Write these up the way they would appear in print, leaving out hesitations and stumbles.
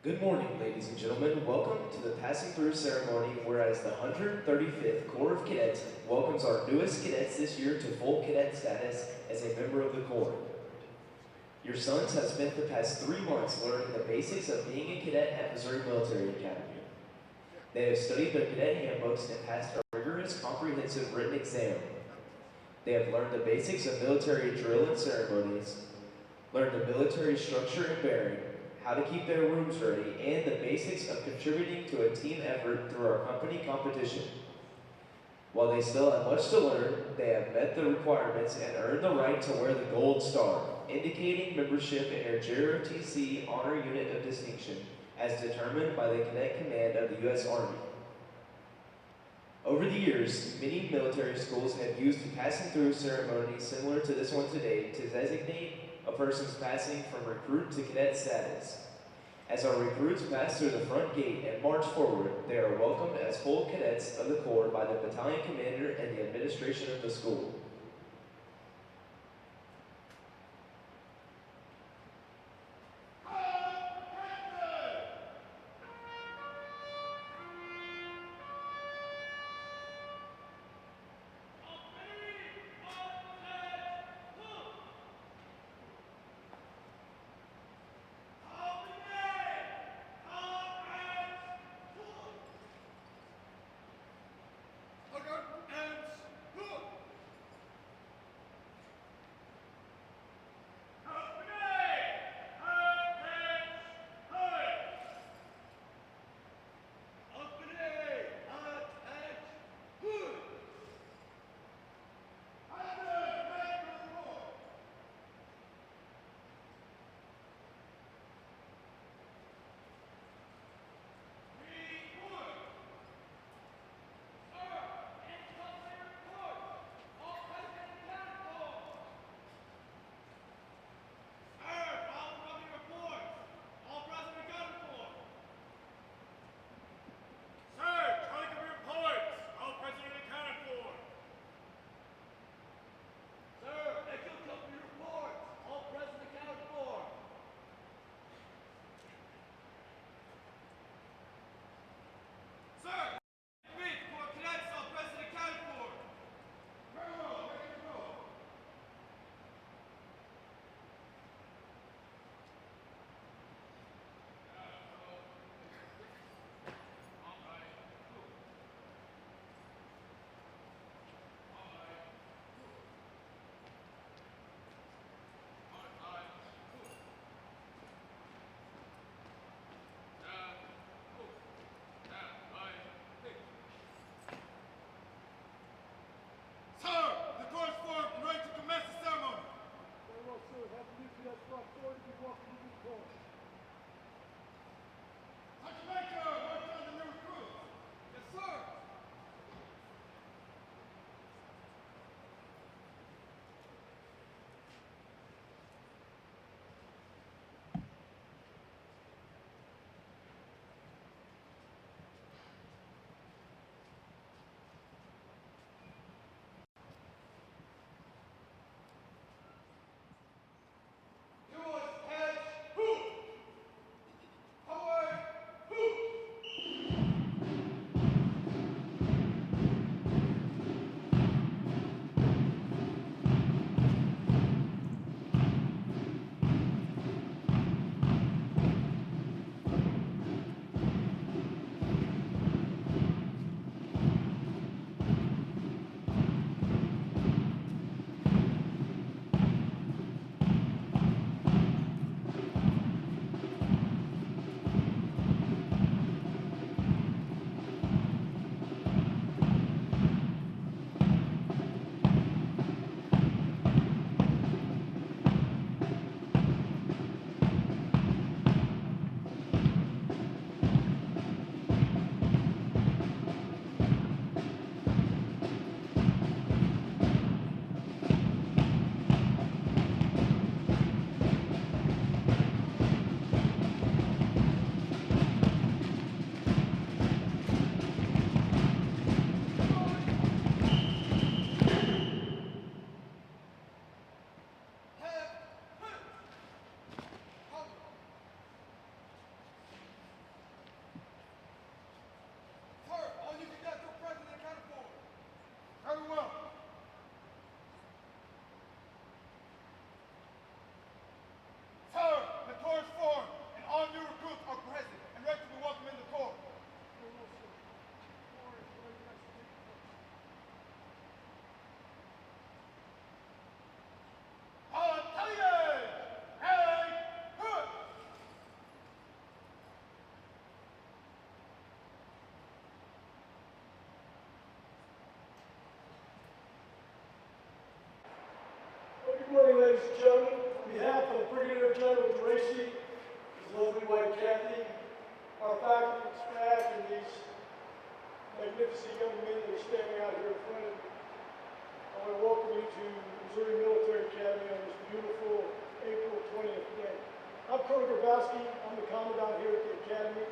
Good morning, ladies and gentlemen. Welcome to the passing through ceremony, whereas the 135th Corps of Cadets welcomes our newest cadets this year to full cadet status as a member of the Corps. Your sons have spent the past 3 months learning the basics of being a cadet at Missouri Military Academy. They have studied their cadet handbooks and passed a rigorous, comprehensive written exam. They have learned the basics of military drill and ceremonies, learned the military structure and bearing, how to keep their rooms ready, and the basics of contributing to a team effort through our company competition. While they still have much to learn, they have met the requirements and earned the right to wear the gold star, indicating membership in our JROTC Honor Unit of Distinction, as determined by the Cadet Command of the U.S. Army. Over the years, many military schools have used a passing through ceremony similar to this one today to designate a person's passing from recruit to cadet status. As our recruits pass through the front gate and march forward, they are welcomed as full cadets of the Corps by the battalion commander and the administration of the school. ladies and gentlemen. On behalf of Brigadier General Gracie, his lovely wife Kathy, our faculty and staff, and these magnificent young men that are standing out here in front of me, I want to welcome you to Missouri Military Academy on this beautiful April 20th day. I'm Colonel Grabowski. I'm the commandant here at the Academy.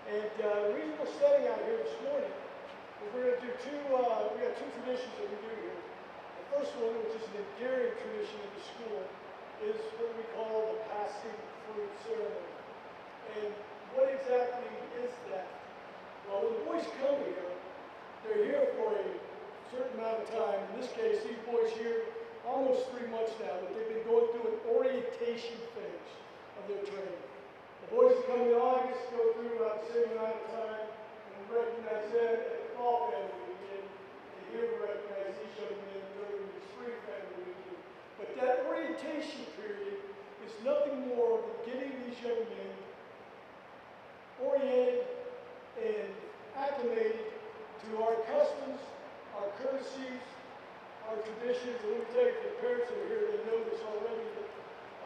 And the reason we're standing out here this morning is we're going to do we got two traditions that we do here. The first one, which is an endearing tradition of the school, is what we call the passing through ceremony. And what exactly is that? Well, when the boys come here, they're here for a certain amount of time. In this case, these boys here, almost 3 months now, but they've been going through an orientation phase of their training. The boys that come in August go through about the same amount of time, and we recognize them at the fall family weekend, and here we recognize each of them during the spring family weekend. But that orientation period is nothing more than getting these young men oriented and acclimated to our customs, our courtesies, our traditions. And let me tell you, the parents that are here, they know this already.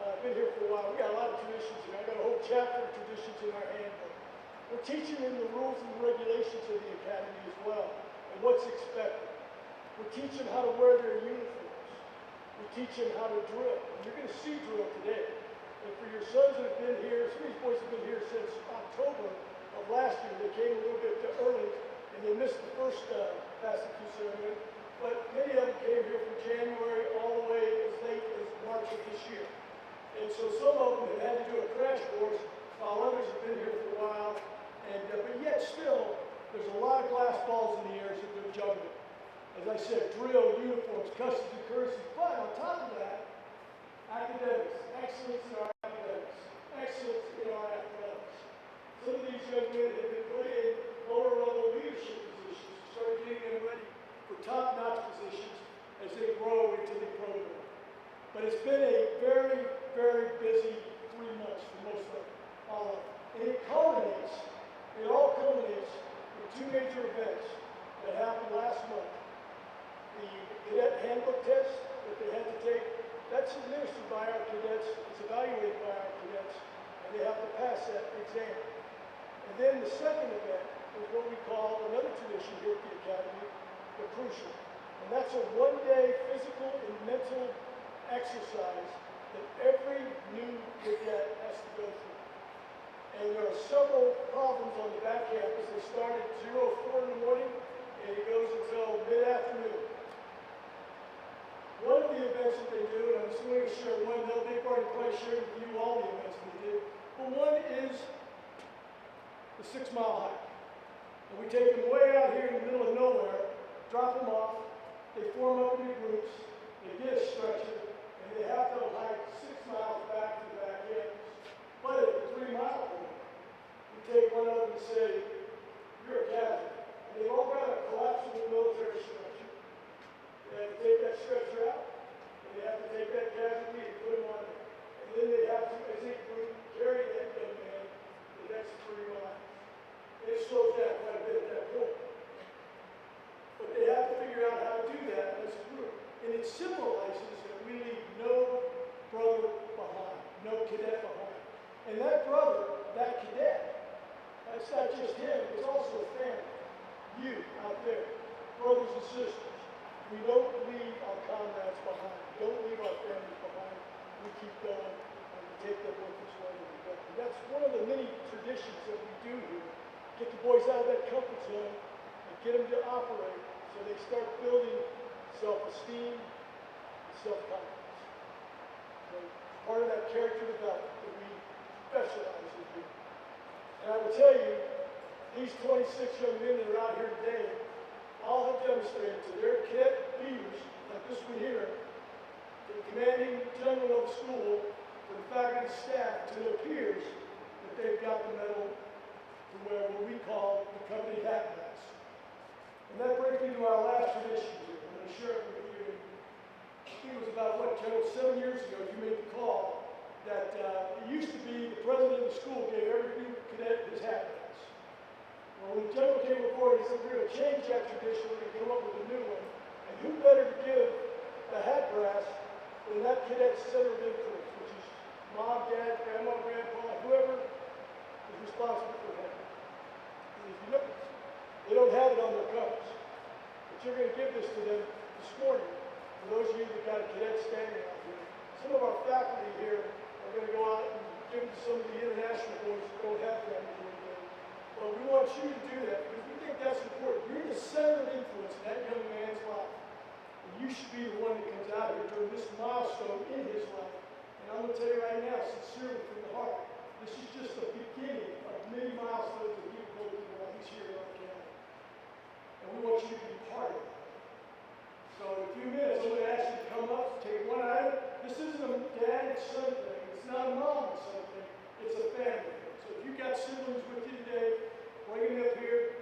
I've been here for a while. We got a lot of traditions here. I got a whole chapter of traditions in our handbook. We're teaching them the rules and regulations of the academy as well, and what's expected. We're teaching how to wear their uniforms. We're teaching how to drill. And you're going to see drill today. And for your sons that have been here, some of these boys have been here since October of last year. They came a little bit early, and they missed the first passing through ceremony. But many of them came here from January all the way as late as March of this year. And so some of them have had to do a crash course, while others have been here for a while. And but yet still, there's a lot of glass balls in the air that they're juggling. As I said, drill, uniforms, customs, and courtesies. But on top of that, academics, excellence in our academics, excellence in our athletics. Some of these young men have been put in lower level leadership positions to start getting them ready for top-notch positions as they grow into the program. But it's been a very, very busy 3 months for most of them, all of them. And it all culminates with two major events that happened last month. The cadet handbook test that they had to take, that's administered by our cadets, it's evaluated by our cadets, and they have to pass that exam. And then the second event is what we call another tradition here at the Academy, the Crucible. And that's a one-day physical and mental exercise that every new cadet has to go through. And there are several problems on the back campus. They start at 04 in the morning, and it goes until mid-afternoon. One of the events that they do, and I'm just going to share one, they've already probably shared with you all the events they do, but one is the 6-mile hike. And we take them way out here in the middle of nowhere, drop them off, they form up into groups, they get a stretcher, and they have to hike 6 miles back to the back campus. But at the 3-mile point, we take one of them and say, you're a captain. And they've all got a collapsible military stretcher. They have to take that stretcher out, and they have to take that casualty and put him on it. And then they have to, as a group, carry that young man the next 3 miles. And it slows down quite a bit at that point. But they have to figure out how to do that as a group. And it symbolizes that we leave no brother behind, no cadet behind. And that brother, that cadet, that's not just him, it's also a family. You out there, brothers and sisters, we don't leave our comrades behind. We don't leave our families behind. We keep going and we take them with us wherever we go. And that's one of the many traditions that we do here. Get the boys out of that comfort zone and get them to operate so they start building self-esteem and self-confidence. So part of that character development that we specialize in here. And I will tell you, these 26 young men that are out here today all have demonstrated to their cadet leaders, like this one here, to the commanding general of the school, to the faculty staff, to their peers, that they've got the medal to wear what we call the company hat glass. And that brings me to our last tradition here. I'm going to share it with you. I think it was about, General, 7 years ago, you made the call that it used to be the president of the school gave every new cadet his hat glass. Well, when the general came before, he said, we're going to change that tradition, we're going to come up with a new one. And who better to give the hat glass than that that cadet's center of influence, which is mom, dad, grandma, grandpa, whoever is responsible for him. And if you look, they don't have it on their covers. But you're going to give this to them this morning. For those of you that got a cadet standing out here, some of our faculty here are going to go out and give it to some of the international boys that don't have family here today. But we want you to do that because we think that's important. You're the center of influence in that young man's life. And you should be the one that comes out here during this milestone in his life. And I'm going to tell you right now, sincerely from the heart, this is just the beginning of many milestones that he will go through while he's here in our county. And we want you to be part of it. So in a few minutes, I'm going to ask you to come up, take one item. This isn't a dad and son thing. It's not a mom and son thing. It's a family thing. So if you've got siblings with you today, bring them up here.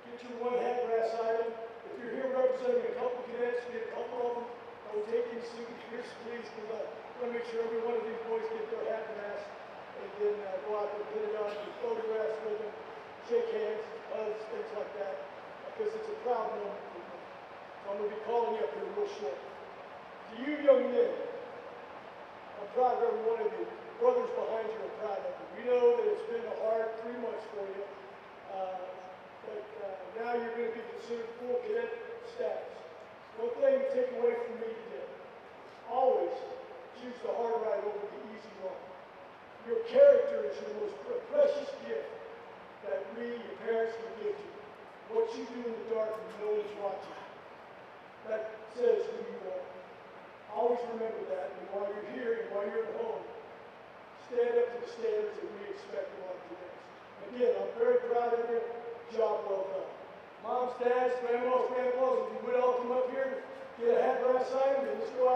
Get your one hat brass item. If you're here representing a couple cadets, get a couple of them. Don't take any souvenirs, please, because I want to make sure every one of these boys get their hat brass and then go out there, put it on, do photographs with them, shake hands, hugs, things like that, because it's a proud moment for me. So I'm going to be calling you up here real short. To you young men, I'm proud of every one of you. Brothers behind you are proud of you. We know that it's been a hard 3 months for you, but now you're going to be considered full cadet status. One thing to take away from me today, always choose the hard ride over the easy one. Your character is your most precious gift that we, your parents, can give you. What you do in the dark when no one's watching, that says who you are. Always remember that, and while you're here and while you're at home, stand up to the standards that we expect of our cadets. Again, I'm very proud of you. Job well done. Moms, dads, grandmas, grandpas, if you would all come up here, get a hat brass item, and let's go